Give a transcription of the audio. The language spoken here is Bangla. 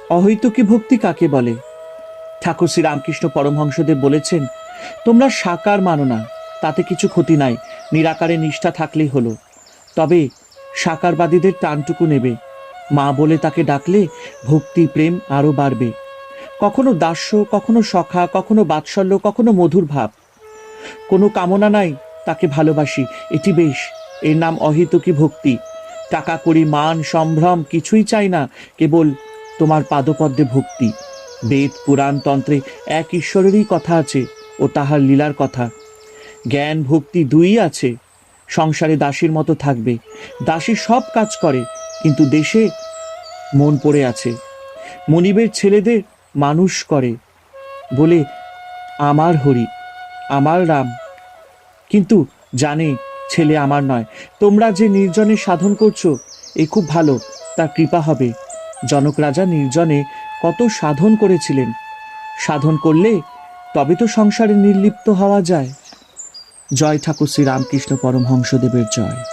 অহৈতুকী ভক্তি কাকে বলে? ঠাকুর শ্রী রামকৃষ্ণ পরমহংসদেব বলেছেন, তোমরা সাকার মানো না, তাতে কিছু ক্ষতি নাই, নিরাকারে নিষ্ঠা থাকলেই হলো। তবে সাকারবাদীদের টানটুকু নেবে, মা বলে তাকে ডাকলে ভক্তি প্রেম আরও বাড়বে। কখনো দাস্য, কখনো সখা, কখনো বাৎসল্য, কখনো মধুর ভাব। কোনো কামনা নাই, তাকে ভালোবাসি, এটি বেশ, এর নাম অহেতুকী ভক্তি। টাকা কড়ি মান সম্ভ্রম কিছুই চাই না, কেবল তোমার পাদপদ্মে ভক্তি। বেদ পুরাণ তন্ত্রে এক ঈশ্বরেরই কথা আছে ও তাহার লীলার কথা। জ্ঞান ভক্তি দুইই আছে। সংসারে দাসীর মতো থাকবে, দাসী সব কাজ করে, কিন্তু দেশে মন পড়ে আছে। মনিবের ছেলেদের মানুষ করে বলে আমার হরি, আমার রাম, কিন্তু জানে ছেলে আমার নয়। তোমরা যে নির্জনে সাধন করছো, এ খুব ভালো, তার কৃপা হবে। জনক রাজা নির্জনে কত সাধন করেছিলেন। সাধন করলে তবে তো সংসারে নির্লিপ্ত হওয়া যায়। জয় ঠাকুর শ্রী রামকৃষ্ণ পরমহংসদেবের জয়।